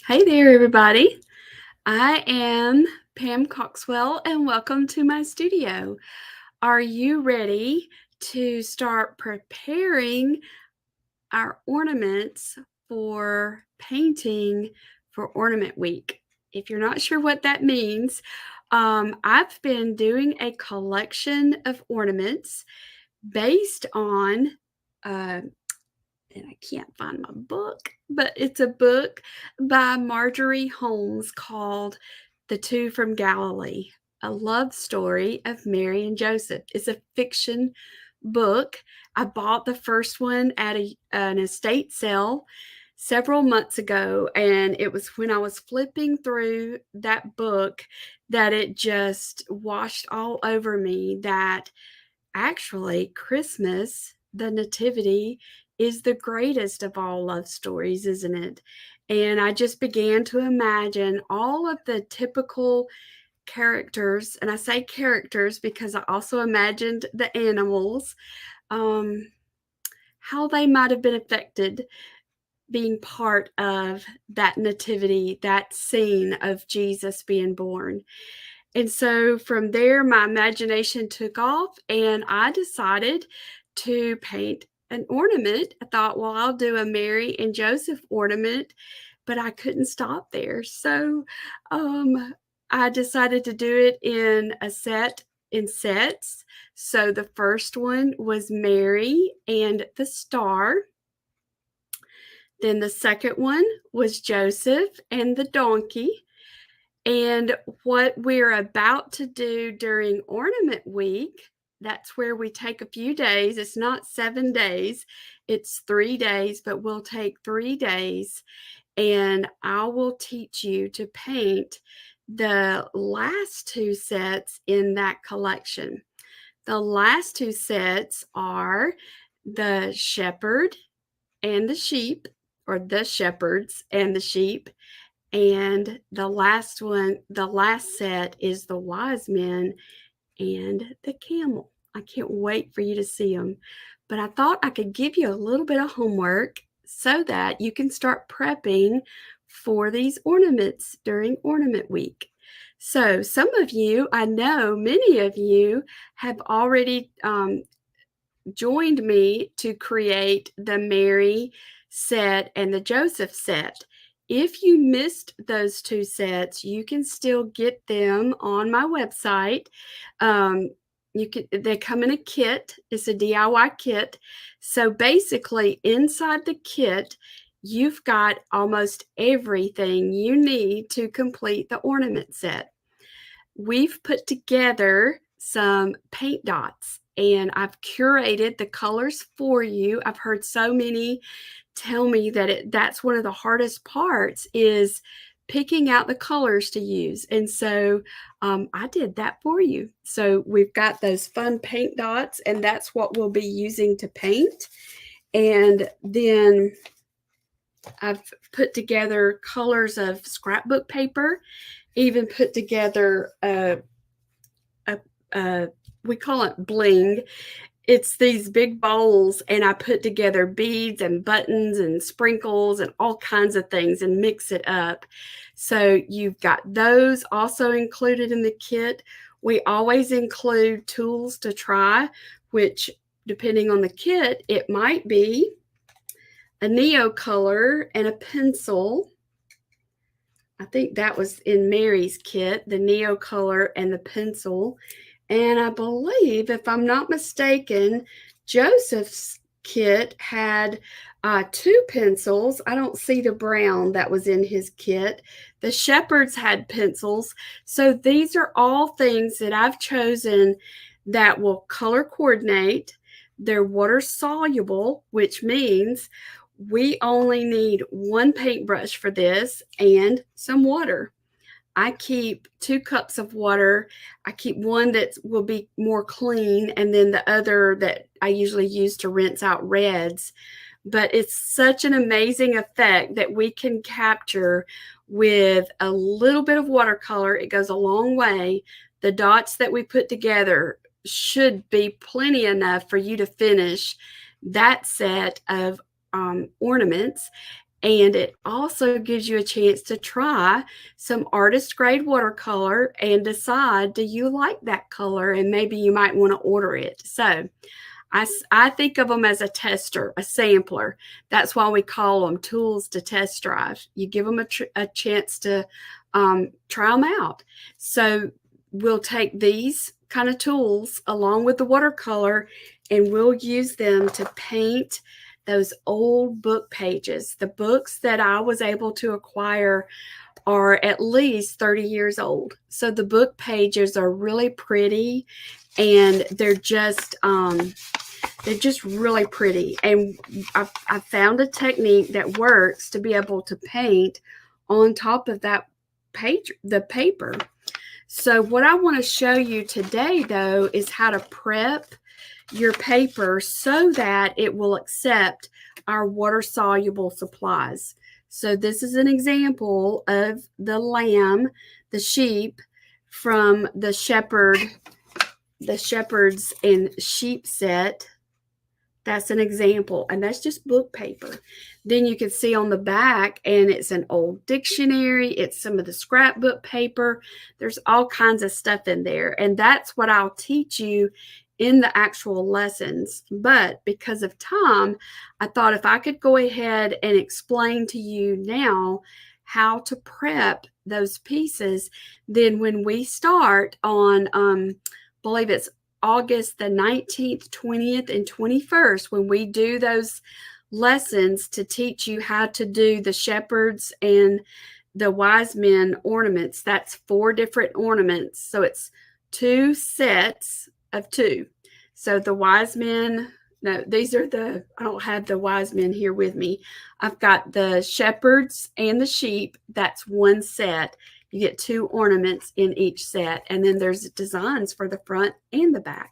Hey there, everybody. I am Pam Coxwell, and welcome to my studio. Are you ready to start preparing our ornaments for painting for Ornament Week? If you're not sure what that means, I've been doing a collection of ornaments based on uh, and I can't find my book, but it's a book by Marjorie Holmes called The Two from Galilee, a love story of Mary and Joseph. It's a fiction book. I bought the first one at an estate sale several months ago, and it was when I was flipping through that book that it just washed all over me that actually, Christmas, the Nativity, is the greatest of all love stories, isn't it? And I just began to imagine all of the typical characters, and I say characters because I also imagined the animals, um, how they might have been affected being part of that nativity, that scene of Jesus being born. And so from there, my imagination took off, and I decided to paint an ornament. I thought, well, I'll do a Mary and Joseph ornament, but I couldn't stop there. So I decided to do it in sets. So the first one was Mary and the star. Then the second one was Joseph and the donkey. And what we're about to do during Ornament Week, that's where we take a few days. It's not 7 days, it's 3 days, but we'll take 3 days and I will teach you to paint the last two sets in that collection. The last two sets are the shepherd and the sheep, or the shepherds and the sheep, and the last set is the wise men and the camel. I can't wait for you to see them. But I thought I could give you a little bit of homework so that you can start prepping for these ornaments during Ornament Week. So, some of you, I know many of you, have already joined me to create the Mary set and the Joseph set. If you missed those two sets, you can still get them on my website. They come in a kit. It's a DIY kit. So basically, inside the kit, you've got almost everything you need to complete the ornament set. We've put together some paint dots, and I've curated the colors for you. I've heard so many tell me that that's one of the hardest parts is picking out the colors to use. And so I did that for you. So we've got those fun paint dots, and that's what we'll be using to paint. And then I've put together colors of scrapbook paper, even put together we call it bling. It's these big bowls, and I put together beads and buttons and sprinkles and all kinds of things and mix it up. So you've got those also included in the kit. We always include tools to try, which, depending on the kit, it might be a neo color and a pencil. I think that was in Mary's kit, the neo color and the pencil. And I believe, if I'm not mistaken, Joseph's kit had two pencils. I don't see the brown that was in his kit. The shepherds had pencils. So these are all things that I've chosen that will color coordinate. They're water soluble, which means we only need one paintbrush for this and some water. I keep 2 cups of water. I keep one that will be more clean, and then the other that I usually use to rinse out reds. But it's such an amazing effect that we can capture with a little bit of watercolor. It goes a long way. The dots that we put together should be plenty enough for you to finish that set of ornaments. And it also gives you a chance to try some artist grade watercolor and decide, do you like that color? And maybe you might want to order it. So I think of them as a tester, a sampler. That's why we call them tools to test drive. You give them a chance to try them out. So we'll take these kind of tools along with the watercolor, and we'll use them to paint those old book pages. The books that I was able to acquire are at least 30 years old. So the book pages are really pretty, and they're just really pretty. And I found a technique that works to be able to paint on top of that page, the paper. So what I want to show you today, though, is how to prep your paper so that it will accept our water-soluble supplies. So this is an example of the lamb, the sheep, from the Shepherds and Sheep set. That's an example, and that's just book paper. Then you can see on the back, and it's an old dictionary. It's some of the scrapbook paper. There's all kinds of stuff in there, and that's what I'll teach you in the actual lessons. But because of time, I thought if I could go ahead and explain to you now how to prep those pieces, then when we start on, I believe it's August the 19th, 20th, and 21st, when we do those lessons to teach you how to do the shepherds and the wise men ornaments. That's 4 different ornaments. So it's 2 sets of 2. So the wise men, no, these are the, I don't have the wise men here with me. I've got the shepherds and the sheep. That's 1 set. You get 2 ornaments in each set, and then there's designs for the front and the back.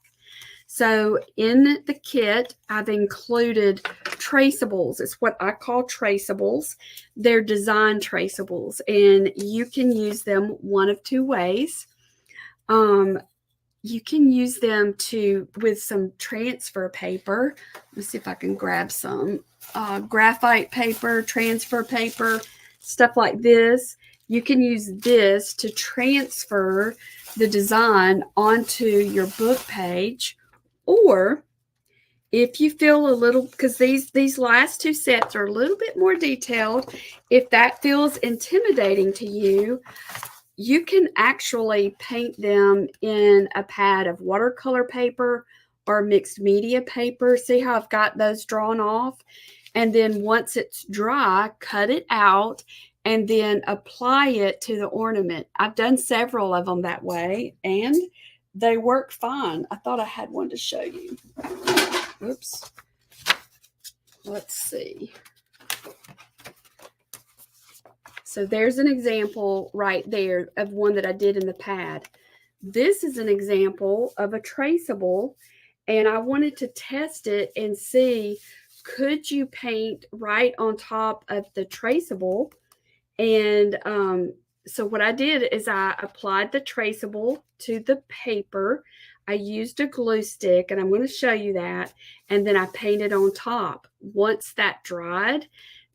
So in the kit, I've included traceables. It's what I call traceables. They're design traceables, and you can use them one of 2 ways. You can use them with some transfer paper. Let's see if I can grab some graphite paper, transfer paper, stuff like this. You can use this to transfer the design onto your book page, or if you feel a little, because these last 2 sets are a little bit more detailed, if that feels intimidating to you, you can actually paint them in a pad of watercolor paper or mixed media paper. See how I've got those drawn off? And then once it's dry, cut it out and then apply it to the ornament. I've done several of them that way, and they work fine. I thought I had one to show you. Oops. Let's see. So there's an example right there of one that I did in the pad. This is an example of a traceable, and I wanted to test it and see, could you paint right on top of the traceable? And so what I did is I applied the traceable to the paper. I used a glue stick, and I'm going to show you that, and then I painted on top. Once that dried,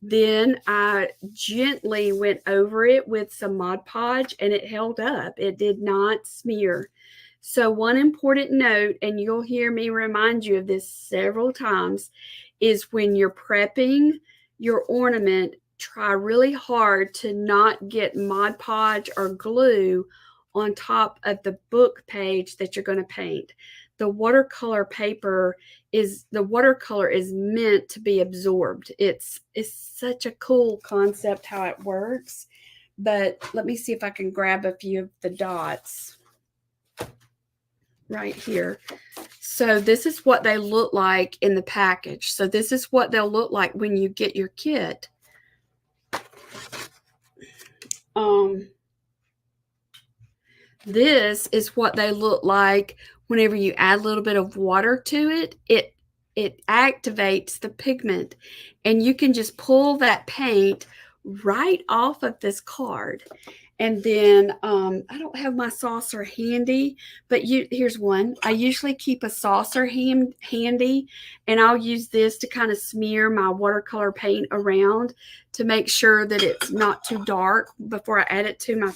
then I gently went over it with some Mod Podge, and it held up. It did not smear. So one important note, and you'll hear me remind you of this several times, is when you're prepping your ornament, try really hard to not get Mod Podge or glue on top of the book page that you're going to paint. The watercolor is meant to be absorbed. It's such a cool concept how it works. But let me see if I can grab a few of the dots right here. So this is what they look like in the package. So this is what they'll look like when you get your kit. This is what they look like whenever you add a little bit of water to it. It activates the pigment, and you can just pull that paint right off of this card. And then I don't have my saucer handy, but here's one. I usually keep a saucer handy, and I'll use this to kind of smear my watercolor paint around to make sure that it's not too dark before I add it to my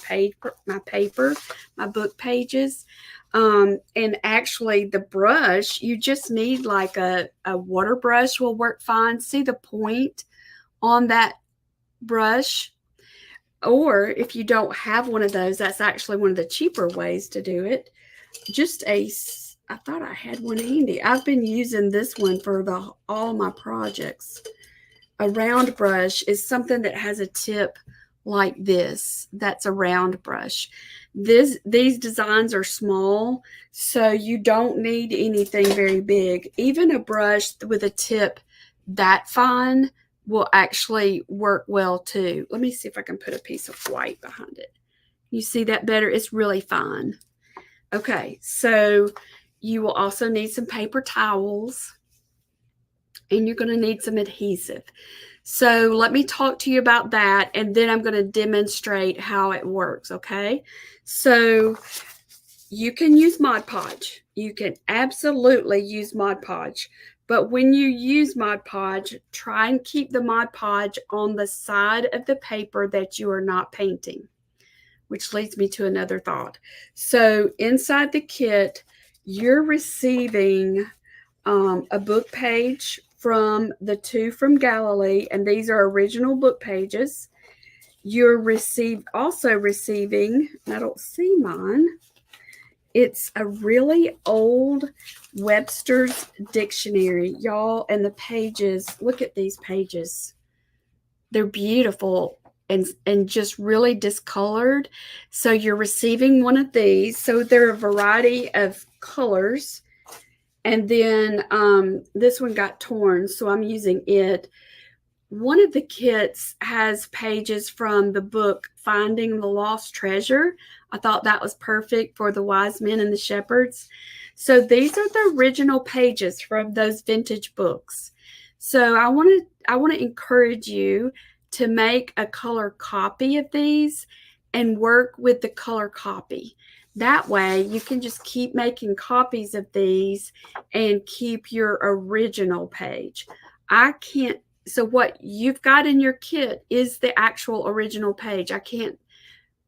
book pages. And actually the brush, you just need like a water brush will work fine. See the point on that brush? Or if you don't have one of those, that's actually one of the cheaper ways to do it. I thought I had one handy. I've been using this one for all my projects. A round brush is something that has a tip like this. That's a round brush. These designs are small, so you don't need anything very big. Even a brush with a tip that fine will actually work well too. Let me see if I can put a piece of white behind it. You see that better? It's really fine. Okay, so you will also need some paper towels, and you're going to need some adhesive. So let me talk to you about that, and then I'm going to demonstrate how it works, okay? So you can use Mod Podge. You can absolutely use Mod Podge. But when you use Mod Podge, try and keep the Mod Podge on the side of the paper that you are not painting, which leads me to another thought. So inside the kit, you're receiving a book page from the two from Galilee, and these are original book pages. You're also receiving, I don't see mine, it's a really old Webster's dictionary, y'all, and the pages, look at these pages. They're beautiful and just really discolored. So you're receiving one of these. So there are a variety of colors. And then this one got torn, so I'm using it. One of the kits has pages from the book Finding the Lost Treasure. I thought that was perfect for the wise men and the shepherds. So these are the original pages from those vintage books. So I want to encourage you to make a color copy of these and work with the color copy. That way you can just keep making copies of these and keep your original page. So what you've got in your kit is the actual original page. I can't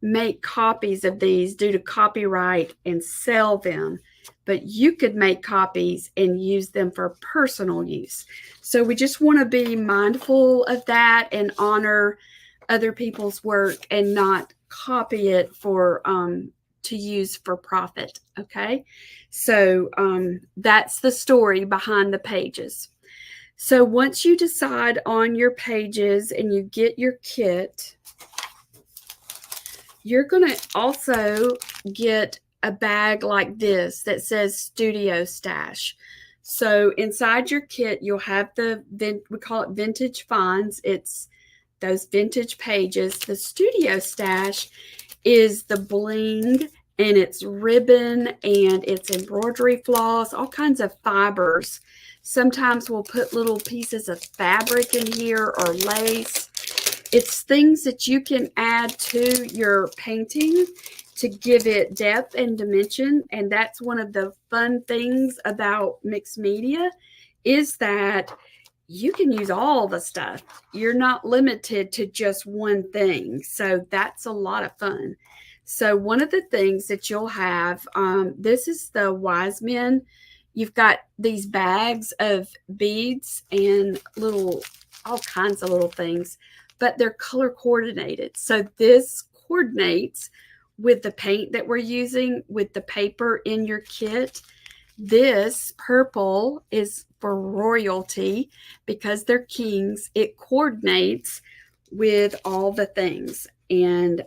make copies of these due to copyright and sell them, but you could make copies and use them for personal use. So we just want to be mindful of that and honor other people's work and not copy it for to use for profit. Okay, so that's the story behind the pages. So once you decide on your pages and you get your kit, you're going to also get a bag like this that says Studio Stash. So inside your kit, you'll have we call it vintage finds. It's those vintage pages. The Studio Stash is the bling, and it's ribbon, and it's embroidery floss, all kinds of fibers. Sometimes we'll put little pieces of fabric in here or lace. It's things that you can add to your painting to give it depth and dimension. And that's one of the fun things about mixed media, is that you can use all the stuff. You're not limited to just one thing. So that's a lot of fun. So one of the things that you'll have, this is the Wise Men. You've got these bags of beads and all kinds of little things, but they're color coordinated. So this coordinates with the paint that we're using, with the paper in your kit. This purple is for royalty because they're kings. It coordinates with all the things, and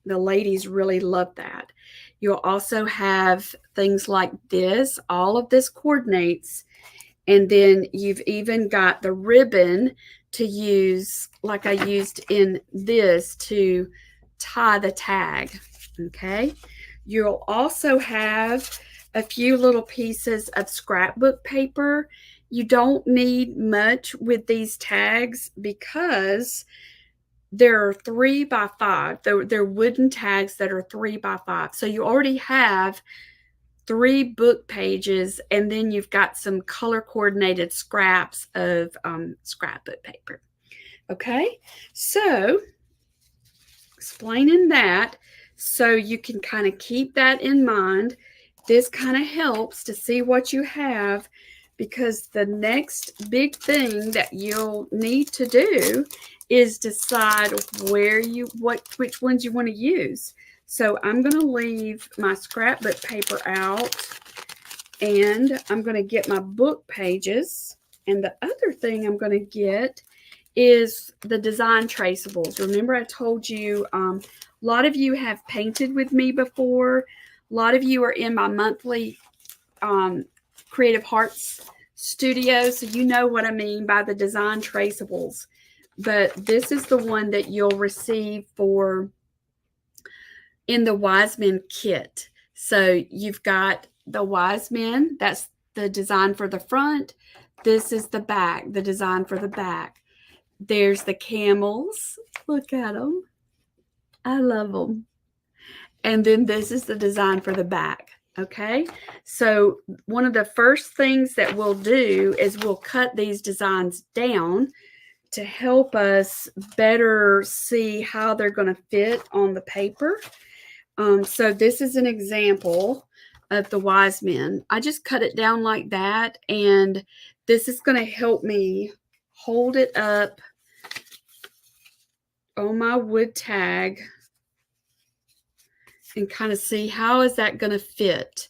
the ladies really love that. You'll also have things like this. All of this coordinates, and then you've even got the ribbon to use, like I used in this, to tie the tag. Okay, you'll also have a few little pieces of scrapbook paper. You don't need much with these tags because there are 3 by 5. They're wooden tags that are 3 by 5. So you already have 3 book pages, and then you've got some color coordinated scraps of scrapbook paper. Okay, so explaining that so you can kind of keep that in mind. This kind of helps to see what you have, because the next big thing that you'll need to do is decide which ones you want to use. So I'm going to leave my scrapbook paper out, and I'm going to get my book pages. And the other thing I'm going to get is the design traceables. Remember, I told you a lot of you have painted with me before. A lot of you are in my monthly Creative Hearts studio, so you know what I mean by the design traceables. But this is the one that you'll receive in the Wise Men kit. So you've got the Wise Men, that's the design for the front. This is the back, the design for the back. There's the camels. Look at them. I love them. And then this is the design for the back. Okay, so one of the first things that we'll do is we'll cut these designs down to help us better see how they're going to fit on the paper. So this is an example of the Wise Men. I just cut it down like that, and this is going to help me hold it up on my wood tag and kind of see how is that going to fit.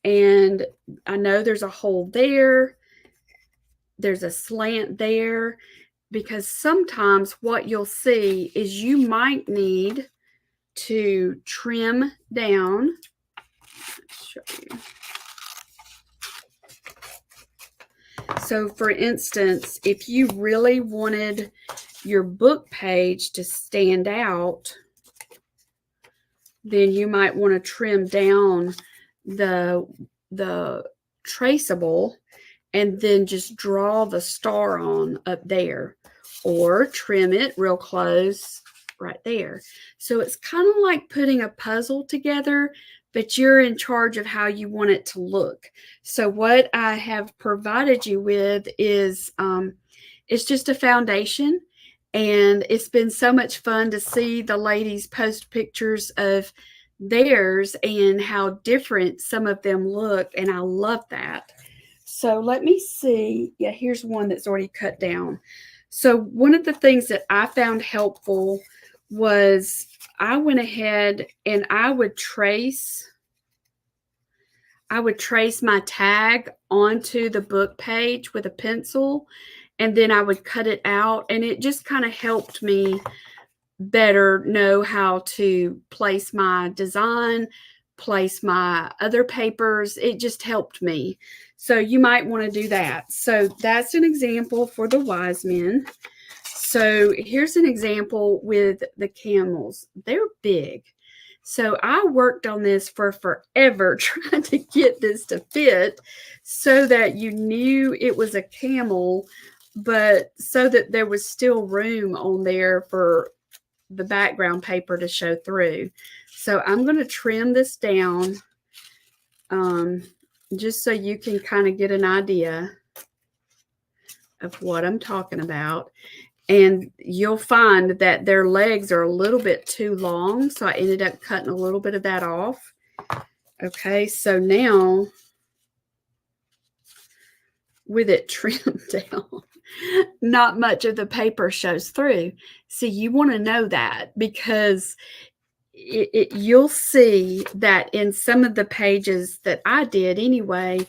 And I know there's a hole there, there's a slant there, because sometimes what you'll see is you might need to trim down. Let's show you. So for instance, if you really wanted your book page to stand out, then you might want to trim down the traceable and then just draw the star on up there, or trim it real close right there. So it's kind of like putting a puzzle together, but you're in charge of how you want it to look. So what I have provided you with is it's just a foundation, and it's been so much fun to see the ladies post pictures of theirs and how different some of them look, and I love that. So let me see. Yeah, here's one that's already cut down. So one of the things that I found helpful was I went ahead and I would trace my tag onto the book page with a pencil, and then I would cut it out, and it just kind of helped me better know how to place my design, place my other papers. It just helped me. So you might want to do that. So that's an example for the Wise Men. So here's an example with the camels. They're big. So I worked on this for forever trying to get this to fit so that you knew it was a camel, but so that there was still room on there for the background paper to show through. So I'm going to trim this down just so you can kind of get an idea of what I'm talking about. And you'll find that their legs are a little bit too long, so I ended up cutting a little bit of that off. Okay, so now with it trimmed down, not much of the paper shows through. See, you want to know that, because you'll see that in some of the pages that I did anyway,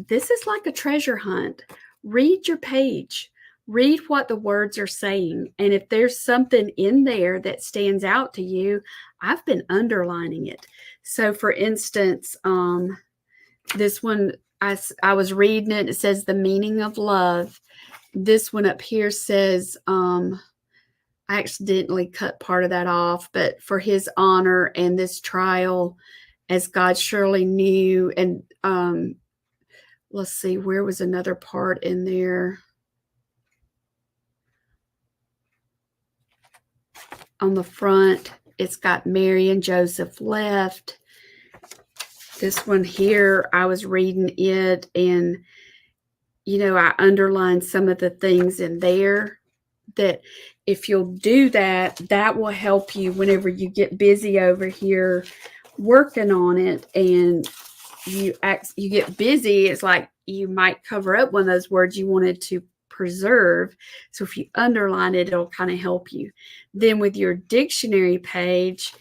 this is like a treasure hunt. Read your page. Read what the words are saying. And if there's something in there that stands out to you, I've been underlining it. So for instance, this one, I was reading it. It says the meaning of love. This one up here says, I accidentally cut part of that off, but for his honor and this trial, as God surely knew. And let's see, where was another part in there? On the front, it's got Mary and Joseph left. This one here, I was reading it, and I underlined some of the things in there that if you'll do that, that will help you whenever you get busy over here working on it, and you get busy. It's like you might cover up one of those words you wanted to preserve. So if you underline it, it'll kind of help you. Then with your dictionary page,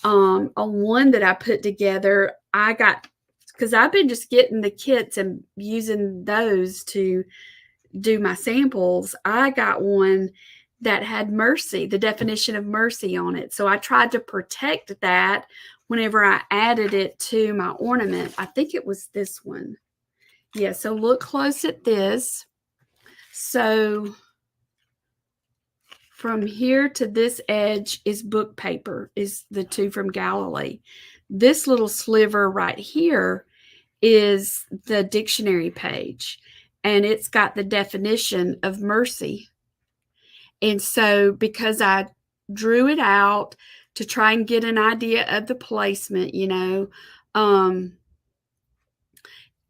on one that I put together, I got, because I've been just getting the kits and using those to do my samples. I got one that had mercy, the definition of mercy on it. So I tried to protect that whenever I added it to my ornament. I think it was this one. Yeah, so look close at this. So from here to this edge is book paper, is the two from Galilee. This little sliver right here is the dictionary page, and it's got the definition of mercy. And so because I drew it out to try and get an idea of the placement,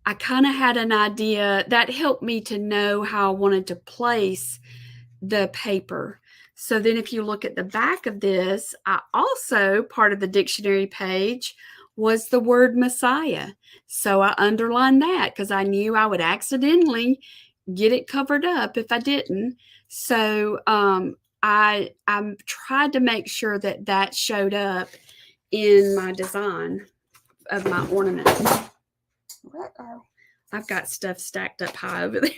I kind of had an idea that helped me to know how I wanted to place the paper. So then if you look at the back of this, I also, part of the dictionary page was the word Messiah. So I underlined that because I knew I would accidentally get it covered up if I didn't. So I tried to make sure that that showed up in my design of my ornament. I've got stuff stacked up high over there.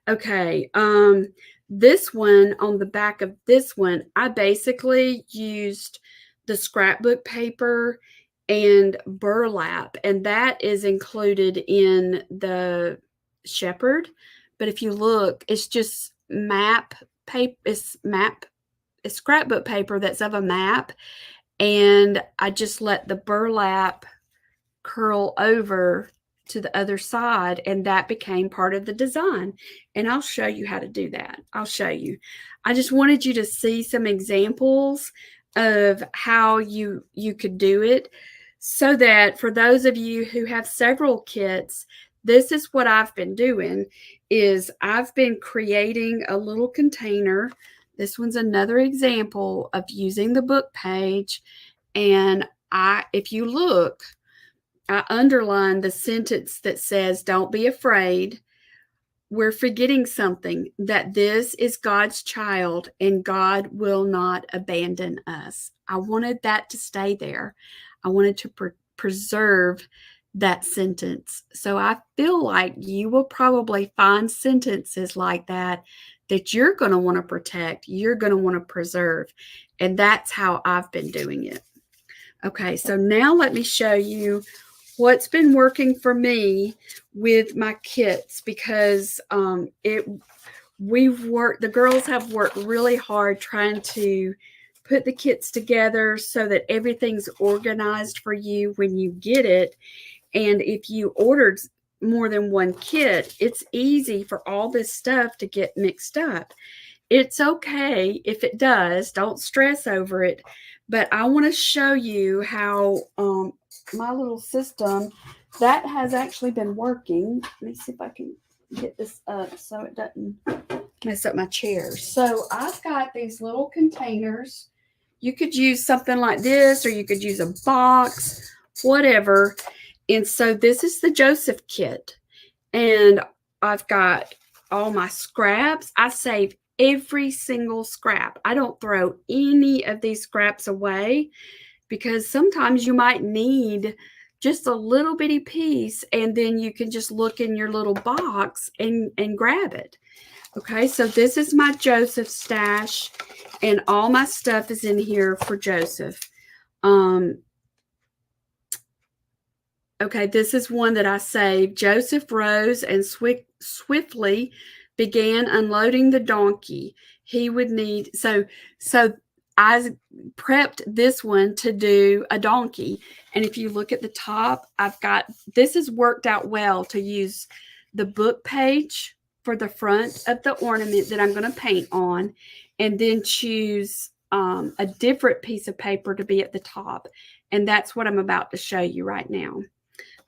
Okay, this one, on the back of this one, I basically used the scrapbook paper and burlap, and that is included in the shepherd. But if you look, it's just map paper. It's scrapbook paper that's of a map, and I just let the burlap curl over to the other side, and that became part of the design. And I'll show you how to do that. I'll show you. I just wanted you to see some examples of how you could do it, so that for those of you who have several kits, this is what I've been doing, is I've been creating a little container. This one's another example of using the book page. And if you look, I underlined the sentence that says, "Don't be afraid. We're forgetting something, that this is God's child and God will not abandon us." I wanted that to stay there. I wanted to preserve that sentence. So I feel like you will probably find sentences like that you're going to want to protect, you're going to want to preserve. And that's how I've been doing it. Okay, so now let me show you what's been working for me with my kits, because the girls have worked really hard trying to put the kits together so that everything's organized for you when you get it. And if you ordered more than one kit, it's easy for all this stuff to get mixed up. It's okay if it does. Don't stress over it. But I want to show you how my little system that has actually been working. Let me see if I can get this up so it doesn't mess up my chair. So I've got these little containers. You could use something like this, or you could use a box, whatever. And so this is the Joseph kit. And I've got all my scraps. I save every single scrap. I don't throw any of these scraps away, because sometimes you might need just a little bitty piece, and then you can just look in your little box and grab it. Okay, so this is my Joseph stash, and all my stuff is in here for Joseph. Okay, this is one that I saved. Joseph rose and swiftly began unloading the donkey. He would need, so I prepped this one to do a donkey. And if you look at the top, this has worked out well to use the book page for the front of the ornament that I'm going to paint on, and then choose a different piece of paper to be at the top. And that's what I'm about to show you right now.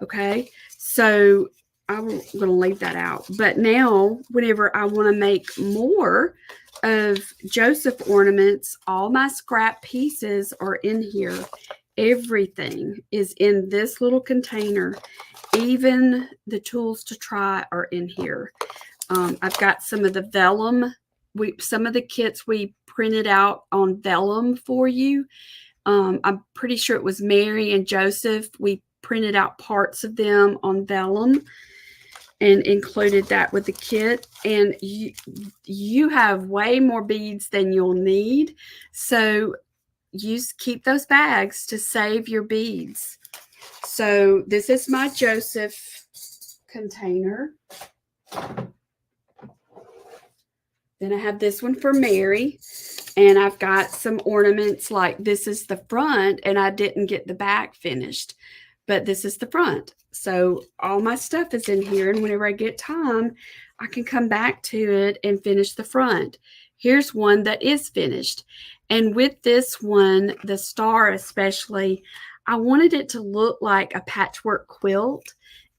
Okay, so I'm going to leave that out. But now, whenever I want to make more of Joseph ornaments, all my scrap pieces are in here. Everything is in this little container. Even the tools to try are in here. I've got some of the vellum. Some of the kits we printed out on vellum for you. I'm pretty sure it was Mary and Joseph. We printed out parts of them on vellum and included that with the kit. And you have way more beads than you'll need. So keep those bags to save your beads. So this is my Joseph container. Then I have this one for Mary. And I've got some ornaments, like this is the front, and I didn't get the back finished, but this is the front. So all my stuff is in here, and whenever I get time, I can come back to it and finish the front. Here's one that is finished. And with this one, the star especially, I wanted it to look like a patchwork quilt.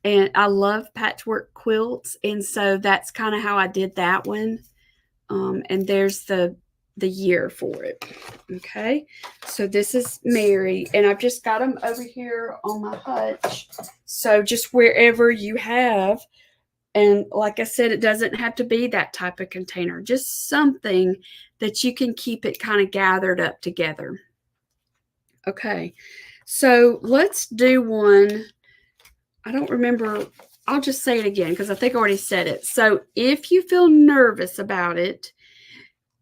And I love patchwork quilts. And so that's kind of how I did that one. And there's the year for it. Okay, so this is Mary, and I've just got them over here on my hutch. So just wherever you have, and like I said, it doesn't have to be that type of container, just something that you can keep it kind of gathered up together. Okay, so let's do one. I don't remember. I'll just say it again because I think I already said it. So if you feel nervous about it,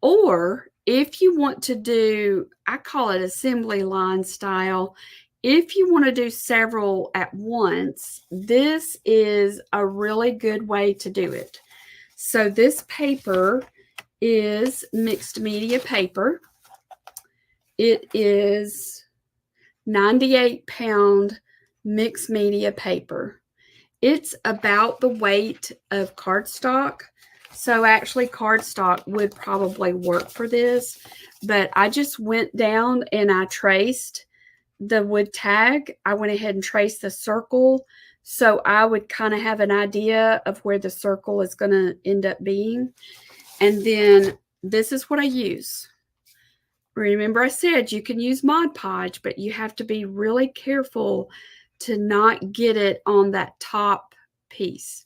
or if you want to do, I call it assembly line style, if you want to do several at once, this is a really good way to do it. So this paper is mixed media paper. It is 98-pound mixed media paper. It's about the weight of cardstock. So actually cardstock would probably work for this, but I just went down and I traced the wood tag. I went ahead and traced the circle, so I would kind of have an idea of where the circle is going to end up being. And then this is what I use. Remember I said you can use Mod Podge, but you have to be really careful to not get it on that top piece.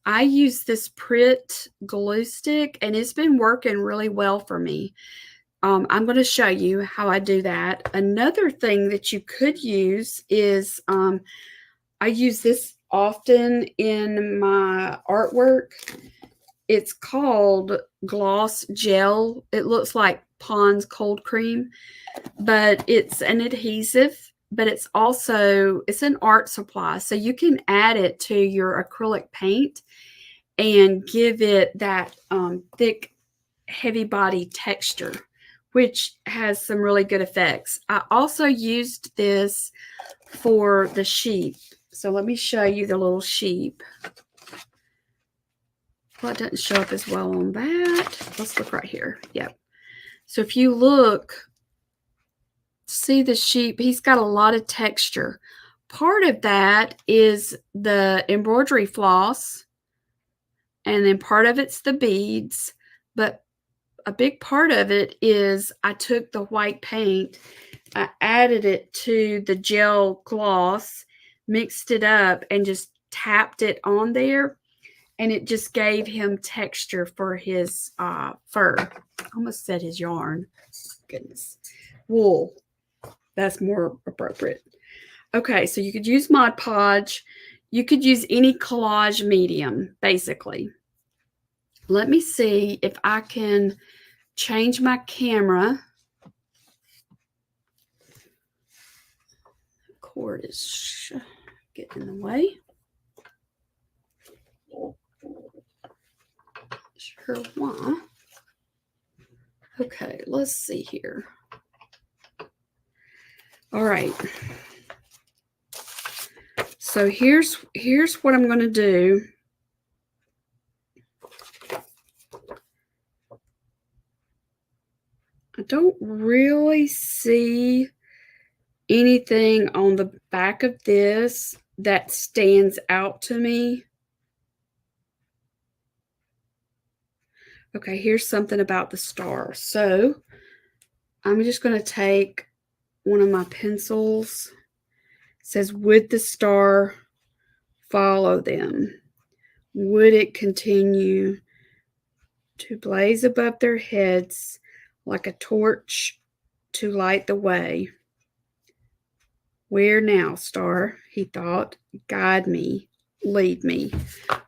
I use this Pritt glue stick, and it's been working really well for me. I'm going to show you how I do that. Another thing that you could use is I use this often in my artwork. It's called gloss gel. It looks like Pond's cold cream, but it's an adhesive, but it's an art supply. So you can add it to your acrylic paint and give it that thick, heavy body texture, which has some really good effects. I also used this for the sheep. So let me show you the little sheep. Well, it doesn't show up as well on that. Let's look right here. Yep. So if you look, see the sheep, he's got a lot of texture. Part of that is the embroidery floss, and then part of it's the beads, but a big part of it is I took the white paint, I added it to the gel gloss, mixed it up, and just tapped it on there, and it just gave him texture for his fur. I almost said his yarn. Goodness. Wool. That's more appropriate. Okay, so you could use Mod Podge. You could use any collage medium, basically. Let me see if I can change my camera. The cord is getting in the way. Sure why. Okay, let's see here. All right. So here's what I'm going to do. I don't really see anything on the back of this that stands out to me. Okay, here's something about the star. So I'm just going to take one of my pencils. It says, would the star follow them? Would it continue to blaze above their heads like a torch to light the way? Where now, star? He thought. Guide me, lead me.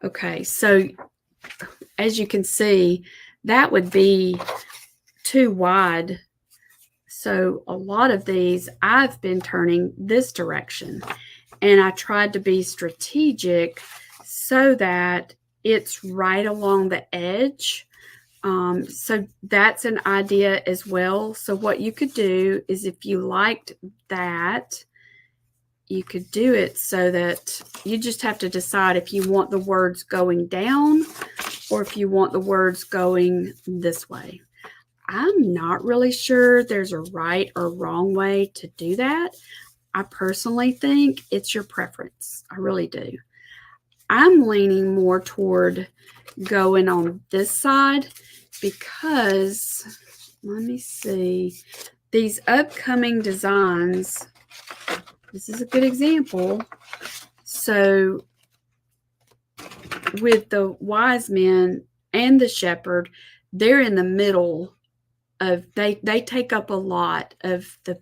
Okay, so as you can see, that would be too wide. So a lot of these I've been turning this direction, and I tried to be strategic so that it's right along the edge. So that's an idea as well. So what you could do is, if you liked that, you could do it so that you just have to decide if you want the words going down or if you want the words going this way. I'm not really sure there's a right or wrong way to do that. I personally think it's your preference. I really do. I'm leaning more toward going on this side because, let me see, these upcoming designs, this is a good example. So with the wise men and the shepherd, they're in the middle of, they take up a lot of the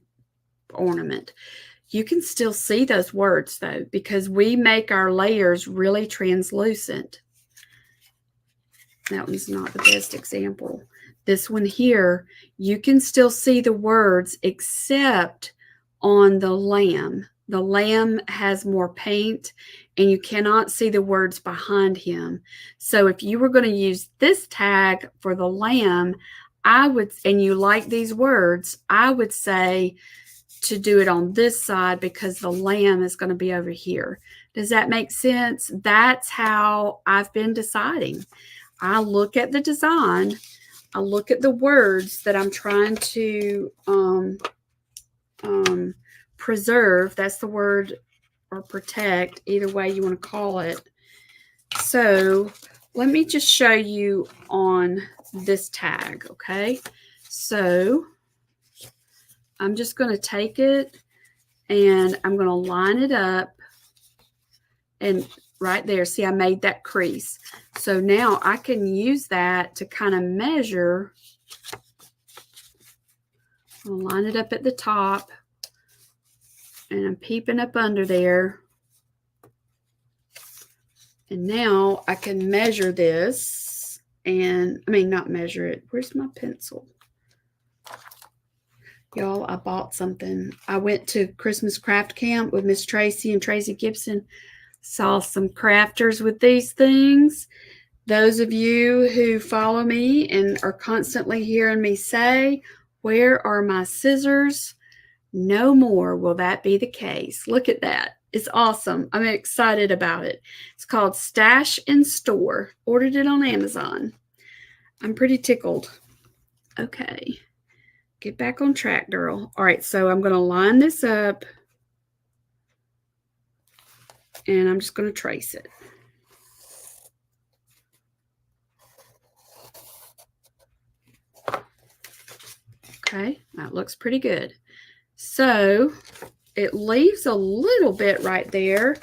ornament. You can still see those words though, because we make our layers really translucent. That one's not the best example. This one here, you can still see the words except on the lamb. The lamb has more paint and you cannot see the words behind him. So if you were going to use this tag for the lamb, I would, and you like these words, I would say to do it on this side because the lamb is going to be over here. Does that make sense? That's how I've been deciding. I look at the design, I look at the words that I'm trying to preserve. That's the word, or protect, either way you want to call it. So let me just show you on this tag, okay? So I'm just going to take it and I'm going to line it up, and right there, see, I made that crease. So now I can use that to kind of measure. I'll line it up at the top, and I'm peeping up under there. And now I can measure this, and I mean, not measure it. Where's my pencil? Y'all, I bought something. I went to Christmas craft camp with Miss Tracy and Tracy Gibson. Saw some crafters with these things. Those of you who follow me and are constantly hearing me say, where are my scissors? No more will that be the case. Look at that. It's awesome. I'm excited about it. It's called Stash and Store. Ordered it on Amazon. I'm pretty tickled. Okay. Get back on track, girl. All right, so I'm going to line this up, and I'm just going to trace it. Okay, that looks pretty good. So it leaves a little bit right there,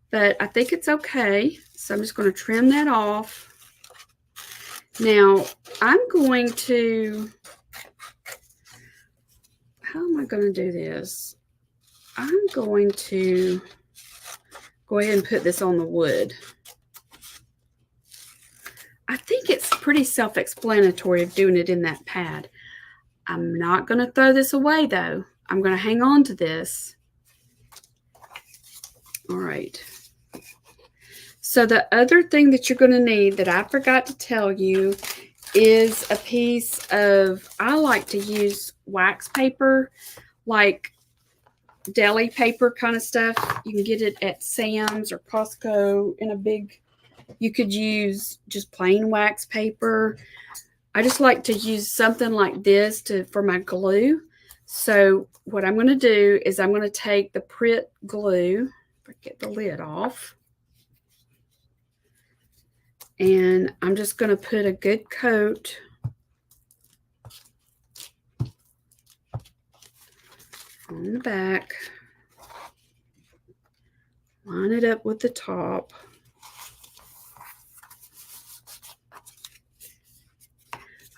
but I think it's okay. So I'm just going to trim that off. Now I'm going to, how am I going to do this? I'm going to go ahead and put this on the wood. I think it's pretty self-explanatory of doing it in that pad. I'm not going to throw this away though. I'm going to hang on to this. All right. So the other thing that you're going to need that I forgot to tell you is a piece of, I like to use wax paper, like deli paper kind of stuff. You can get it at Sam's or Costco in a big, you could use just plain wax paper. I just like to use something like this for my glue. So what I'm going to do is I'm going to take the Pritt glue, get the lid off, and I'm just going to put a good coat on the back, line it up with the top.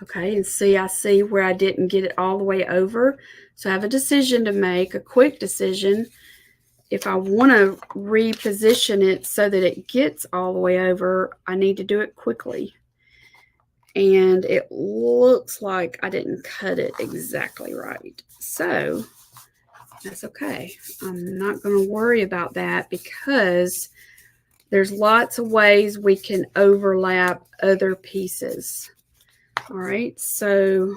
Okay, and see, I see where I didn't get it all the way over. So I have a decision to make, a quick decision. If I want to reposition it so that it gets all the way over, I need to do it quickly. And it looks like I didn't cut it exactly right. So that's okay. I'm not going to worry about that because there's lots of ways we can overlap other pieces. All right, so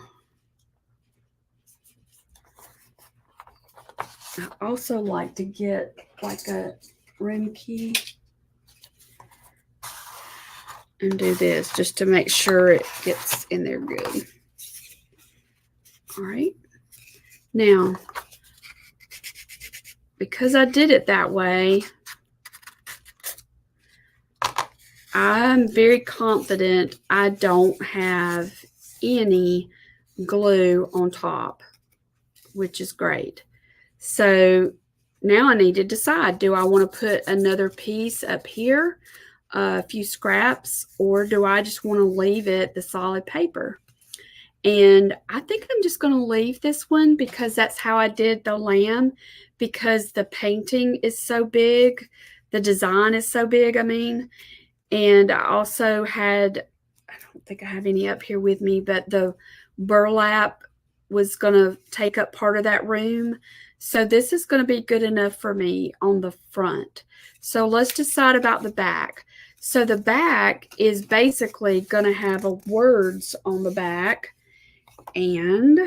I also like to get like a rim key and do this just to make sure it gets in there good. All right, now because I did it that way, I'm very confident I don't have any glue on top, which is great. So now I need to decide, do I want to put another piece up here, a few scraps, or do I just want to leave it the solid paper? And I think I'm just going to leave this one because that's how I did the lamb, because the painting is so big, the design is so big, I mean. And I also had, I don't think I have any up here with me, but the burlap was going to take up part of that room. So this is going to be good enough for me on the front. So let's decide about the back. So the back is basically going to have words on the back. And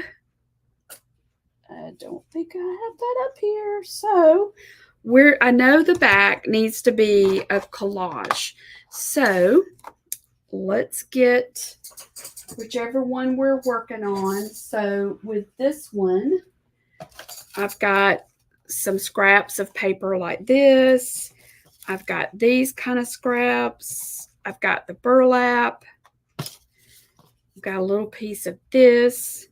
I don't think I have that up here. So I know the back needs to be a collage. So let's get whichever one we're working on. So with this one, I've got some scraps of paper like this. I've got these kind of scraps. I've got the burlap. I've got a little piece of this.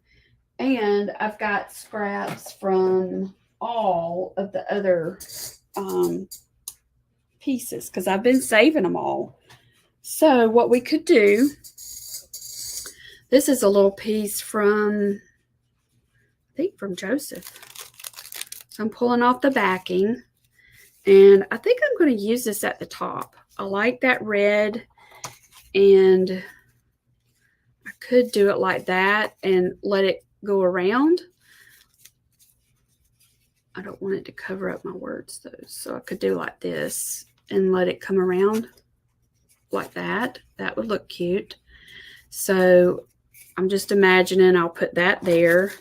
And I've got scraps from all of the other pieces because I've been saving them all. So what we could do, this is a little piece from, I think from Joseph. So I'm pulling off the backing, and I think I'm going to use this at the top. I like that red, and I could do it like that and let it go around. I don't want it to cover up my words though, so I could do like this and let it come around like that. That would look cute. So I'm just imagining I'll put that there,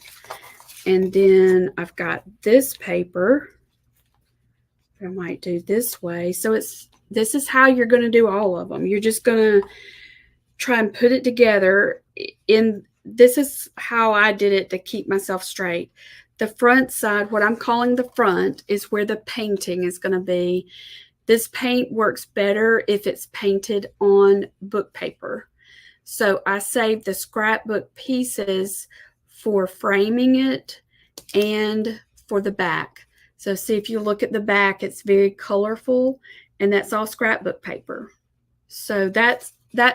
and then I've got this paper I might do this way. So this is how you're going to do all of them. You're just going to try and put it together. This is how I did it to keep myself straight. The front side, what I'm calling the front, is where the painting is going to be. This paint works better if it's painted on book paper. So I saved the scrapbook pieces for framing it and for the back. So see, if you look at the back, it's very colorful, and that's all scrapbook paper. So that's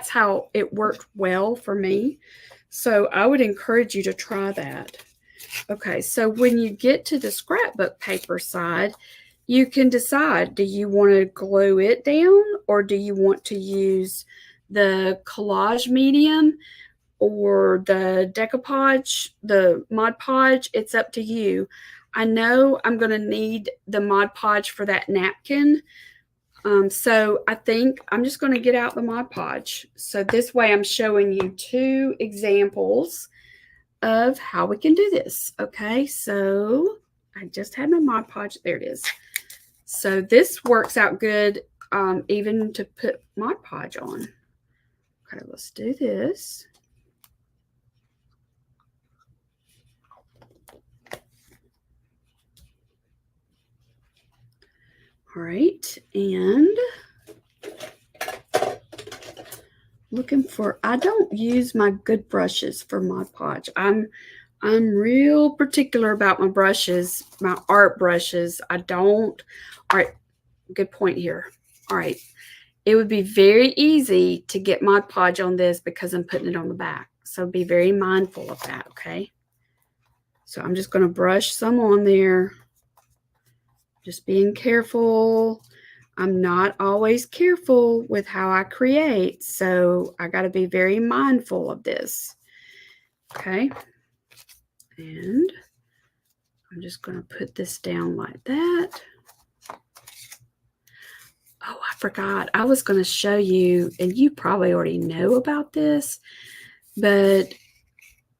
how it worked well for me. So I would encourage you to try that. Okay, so when you get to the scrapbook paper side, you can decide, do you want to glue it down, or do you want to use the collage medium or the decoupage, the Mod Podge? It's up to you. I know I'm going to need the Mod Podge for that napkin. So I think I'm just going to get out the Mod Podge. So this way I'm showing you two examples of how we can do this. Okay, so I just had my Mod Podge. There it is. So this works out good even to put Mod Podge on. Okay, let's do this. All right, and looking for, I don't use my good brushes for Mod Podge. I'm real particular about my brushes, my art brushes. I don't. All right, good point here. All right, it would be very easy to get Mod Podge on this because I'm putting it on the back. So be very mindful of that, okay? So I'm just going to brush some on there. Just being careful. I'm not always careful with how I create, so I got to be very mindful of this. Okay. And I'm just going to put this down like that. Oh, I forgot. I was going to show you, and you probably already know about this, but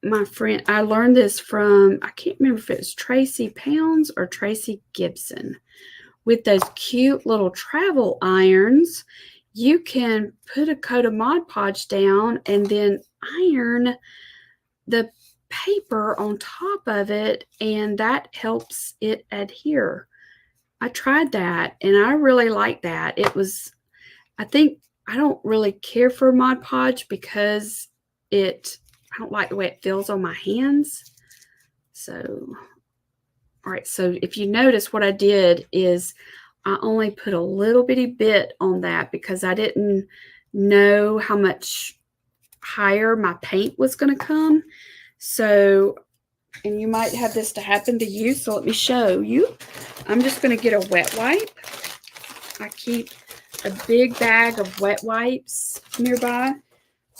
my friend, I learned this from, I can't remember if it was Tracy Pounds or Tracy Gibson. With those cute little travel irons, you can put a coat of Mod Podge down and then iron the paper on top of it, and that helps it adhere. I tried that, and I really like that. It was, I think, I don't really care for Mod Podge because I don't like the way it feels on my hands. So, all right, so if you notice what I did is I only put a little bitty bit on that because I didn't know how much higher my paint was going to come. So, and you might have this to happen to you, so let me show you. I'm just going to get a wet wipe. I keep a big bag of wet wipes nearby.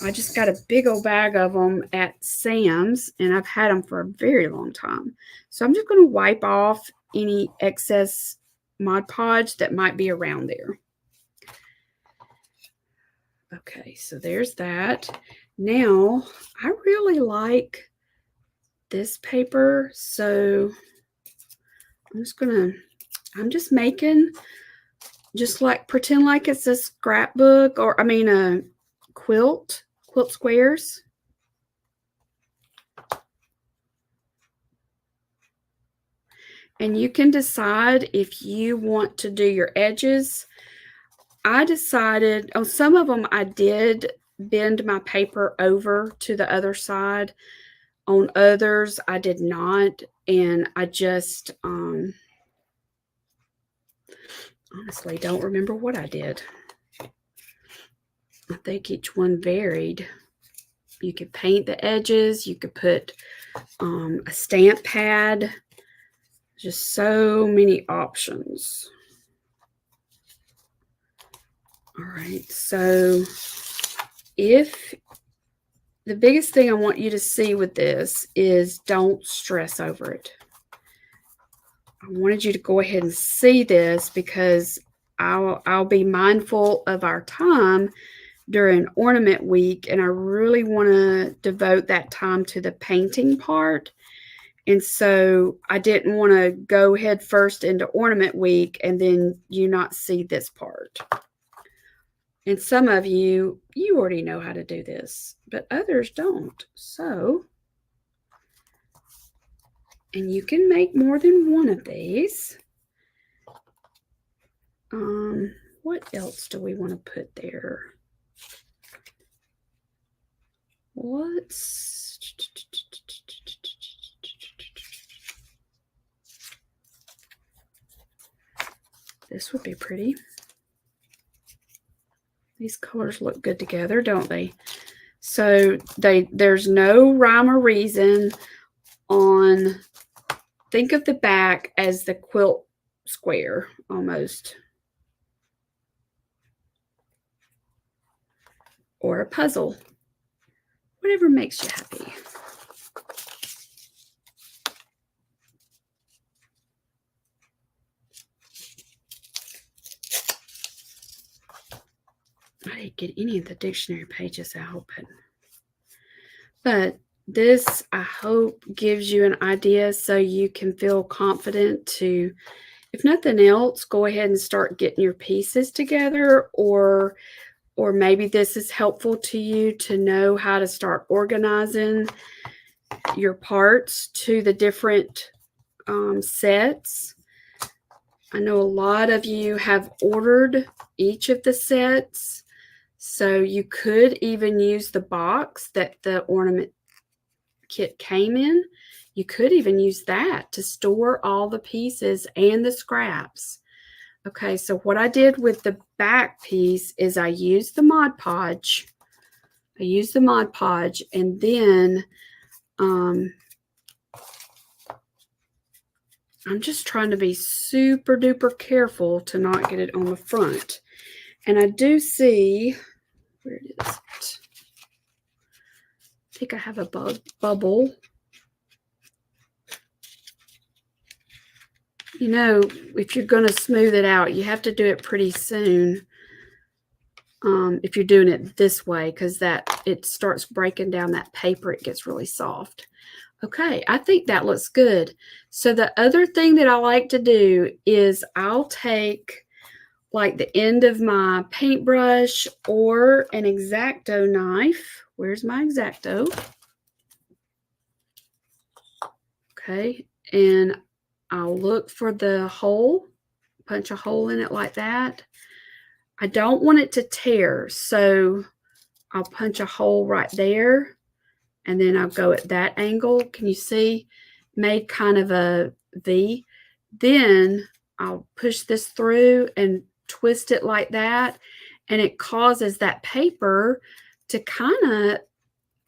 I just got a big old bag of them at Sam's, and I've had them for a very long time. So I'm just going to wipe off any excess Mod Podge that might be around there. Okay, so there's that. Now, I really like this paper, so I'm just making, just like, pretend like it's a scrapbook, or I mean a quilt squares. And you can decide if you want to do your edges. I decided on some of them I did bend my paper over to the other side. On others I did not, and I just honestly don't remember what I did. I think each one varied. You could paint the edges, you could put a stamp pad, just so many options. All right, so if the biggest thing I want you to see with this is don't stress over it. I wanted you to go ahead and see this because I'll be mindful of our time during Ornament Week, and I really want to devote that time to the painting part. And so I didn't want to go head first into Ornament Week and then you not see this part. And some of you already know how to do this, but others don't. So, and you can make more than one of these. What else do we want to put there? This would be pretty. These colors look good together, don't they? So there's no rhyme or reason on, think of the back as the quilt square almost, or a puzzle, whatever makes you happy. I didn't get any of the dictionary pages out, but this, I hope, gives you an idea so you can feel confident to, if nothing else, go ahead and start getting your pieces together, or maybe this is helpful to you to know how to start organizing your parts to the different sets. I know a lot of you have ordered each of the sets, so you could even use the box that the ornament kit came in. You could even use that to store all the pieces and the scraps. Okay, so what I did with the back piece is I used the Mod Podge. And then I'm just trying to be super duper careful to not get it on the front. And I do see, where is it? I think I have a bubble. You know, if you're going to smooth it out, you have to do it pretty soon. If you're doing it this way, because it starts breaking down that paper, it gets really soft. Okay, I think that looks good. So the other thing that I like to do is I'll take like the end of my paintbrush or an X-Acto knife. Where's my X-Acto? Okay, and I'll look for the hole, punch a hole in it like that. I don't want it to tear, so I'll punch a hole right there, and then I'll go at that angle. Can you see? Made kind of a V. Then I'll push this through and twist it like that, and it causes that paper to kind of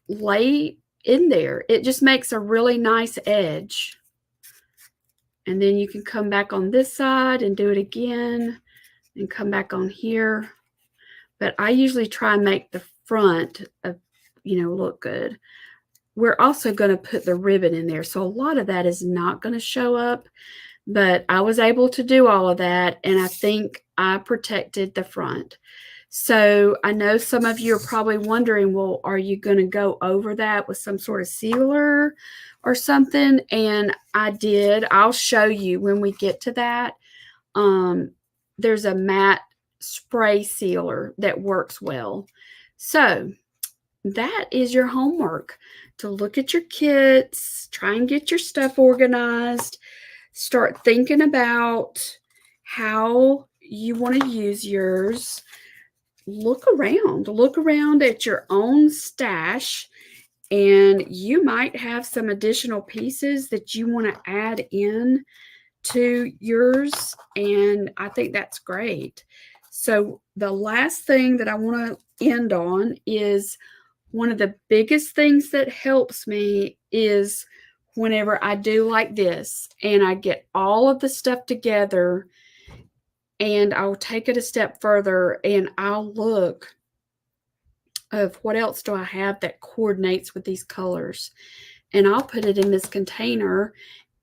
lay in there. It just makes a really nice edge. And then you can come back on this side and do it again and come back on here. But I usually try and make the front look good. We're also going to put the ribbon in there, so a lot of that is not going to show up, but I was able to do all of that, and I think I protected the front. So I know some of you are probably wondering, well, are you going to go over that with some sort of sealer or something? And I did. I'll show you when we get to that. There's a matte spray sealer that works well. So that is your homework, to look at your kits, try and get your stuff organized, start thinking about how you want to use yours. Look around at your own stash, and you might have some additional pieces that you want to add in to yours, and I think that's great. So the last thing that I want to end on is one of the biggest things that helps me is whenever I do like this and I get all of the stuff together, and I'll take it a step further and I'll look of what else do I have that coordinates with these colors, and I'll put it in this container,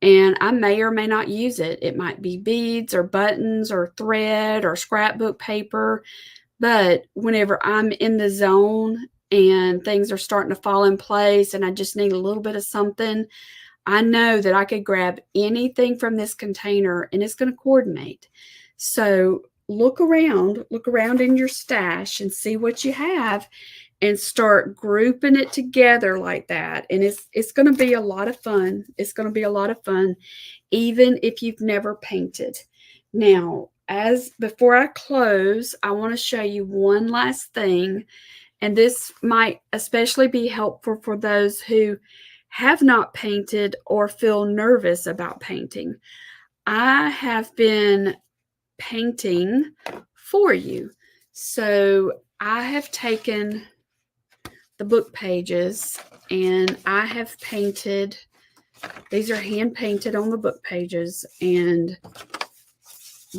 and I may or may not use it. It might be beads or buttons or thread or scrapbook paper, but whenever I'm in the zone and things are starting to fall in place and I just need a little bit of something, I know that I could grab anything from this container and it's going to coordinate. So look around in your stash and see what you have and start grouping it together like that. And it's going to be a lot of fun. It's going to be a lot of fun, even if you've never painted. Now, before I close, I want to show you one last thing, and this might especially be helpful for those who have not painted or feel nervous about painting. I have been painting for you. So I have taken the book pages and I have painted, these are hand painted on the book pages, and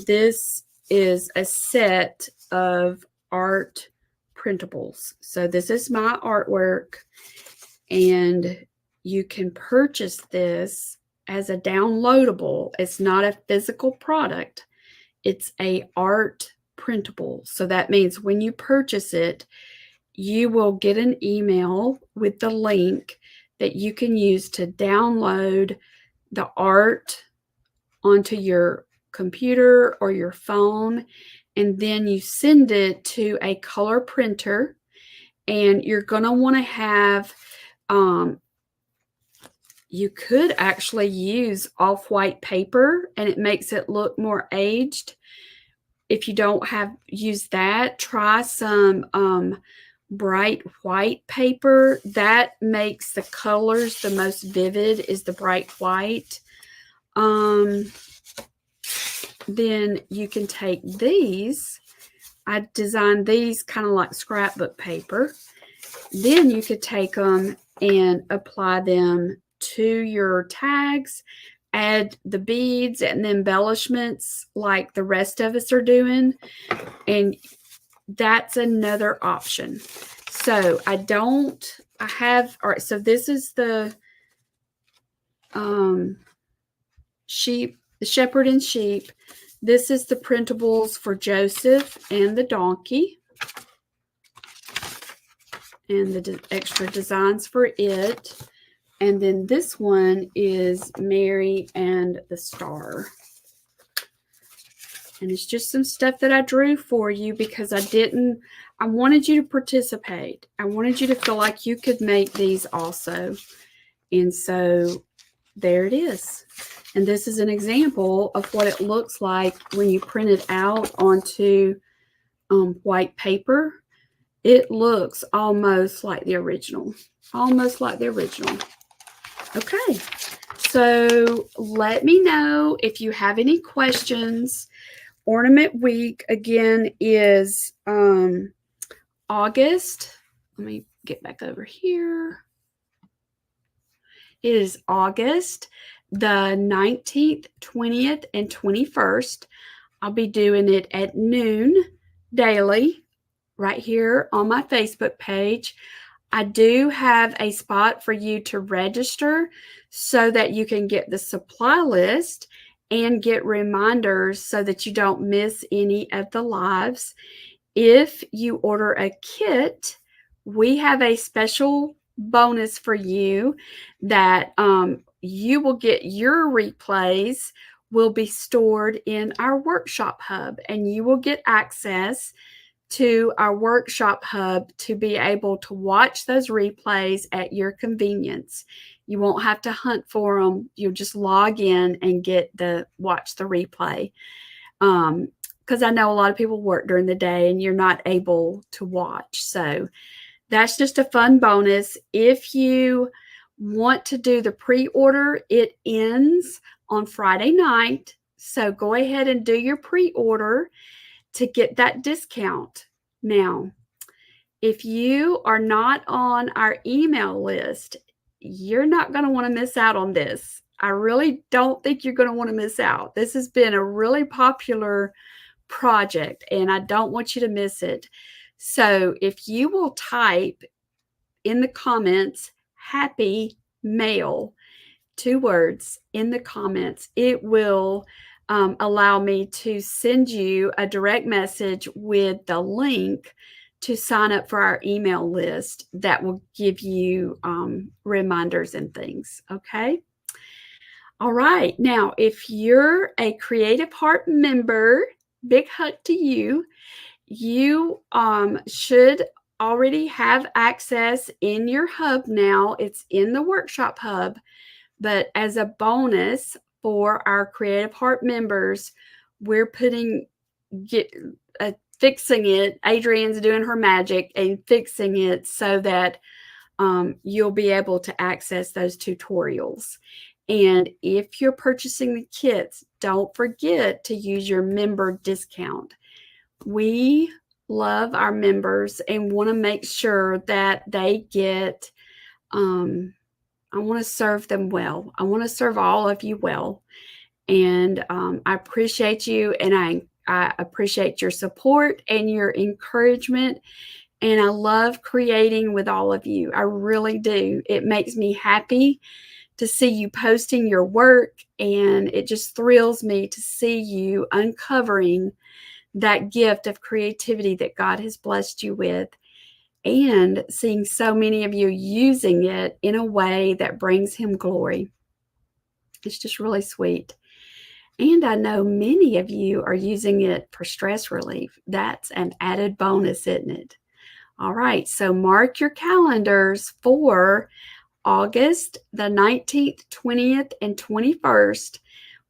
this is a set of art printables. So this is my artwork, and you can purchase this as a downloadable. It's not a physical product. It's a art printable. So that means when you purchase it, you will get an email with the link that you can use to download the art onto your computer or your phone, and then you send it to a color printer, and you're going to want to have You could actually use off-white paper, and it makes it look more aged. If you don't use that, try some bright white paper. That makes the colors the most vivid, is the bright white. Then you can take these. I designed these kind of like scrapbook paper. Then you could take them and apply them to your tags, add the beads and the embellishments like the rest of us are doing, and that's another option. So all right, so this is the sheep, the shepherd and sheep. This is the printables for Joseph and the donkey, and the extra designs for it. And then this one is Mary and the star. And it's just some stuff that I drew for you because I wanted you to participate. I wanted you to feel like you could make these also. And so there it is. And this is an example of what it looks like when you print it out onto white paper. It looks almost like the original. Almost like the original. Okay. So let me know if you have any questions. Ornament Week, again, is August. Let me get back over here. It is August the 19th, 20th, and 21st. I'll be doing it at noon daily right here on my Facebook page. I do have a spot for you to register so that you can get the supply list and get reminders so that you don't miss any of the lives. If you order a kit, we have a special bonus for you that you will get. Your replays will be stored in our workshop hub, and you will get access to our workshop hub to be able to watch those replays at your convenience. You won't have to hunt for them. You'll just log in and watch the replay. Because I know a lot of people work during the day and you're not able to watch. So that's just a fun bonus. If you want to do the pre-order, it ends on Friday night. So go ahead and do your pre-order to get that discount. Now, if you are not on our email list, you're not going to want to miss out on this. I really don't think you're going to want to miss out. This has been a really popular project, and I don't want you to miss it. So if you will type in the comments, Happy Mail, 2 words in the comments, it will allow me to send you a direct message with the link to sign up for our email list that will give you reminders and things. Okay. All right. Now, if you're a Creative Heart member, big hug to you. You should already have access in your hub now. It's in the workshop hub, but as a bonus for our Creative Heart members, we're fixing it. Adrienne's doing her magic and fixing it so that you'll be able to access those tutorials. And if you're purchasing the kits, don't forget to use your member discount. We love our members and want to make sure that they get, I want to serve them well. I want to serve all of you well. And I appreciate you, and I appreciate your support and your encouragement. And I love creating with all of you. I really do. It makes me happy to see you posting your work, and it just thrills me to see you uncovering that gift of creativity that God has blessed you with, and seeing so many of you using it in a way that brings Him glory. It's just really sweet. And I know many of you are using it for stress relief. That's an added bonus, isn't it? All right, so mark your calendars for August the 19th, 20th, and 21st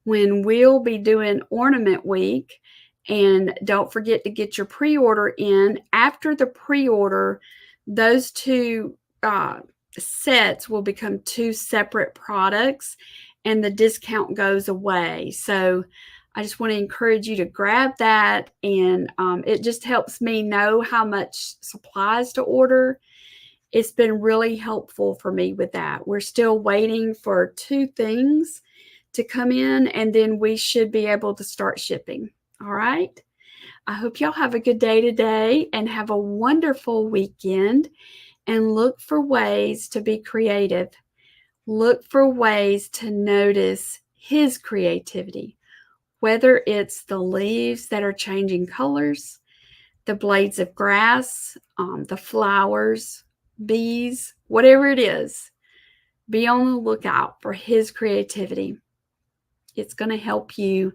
when we'll be doing Ornament Week. And don't forget to get your pre-order in. After the pre-order, those two sets will become two separate products and the discount goes away. So I just want to encourage you to grab that, and it just helps me know how much supplies to order. It's been really helpful for me with that. We're still waiting for two things to come in, and then we should be able to start shipping. All right. I hope y'all have a good day today and have a wonderful weekend, and look for ways to be creative. Look for ways to notice His creativity, whether it's the leaves that are changing colors, the blades of grass, the flowers, bees, whatever it is. Be on the lookout for His creativity. It's going to help you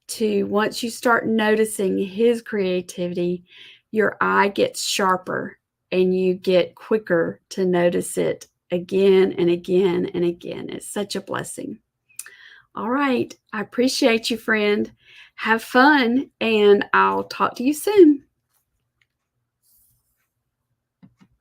to, once you start noticing His creativity, your eye gets sharper and you get quicker to notice it again and again and again. It's such a blessing. All right. I appreciate you, friend. Have fun, and I'll talk to you soon.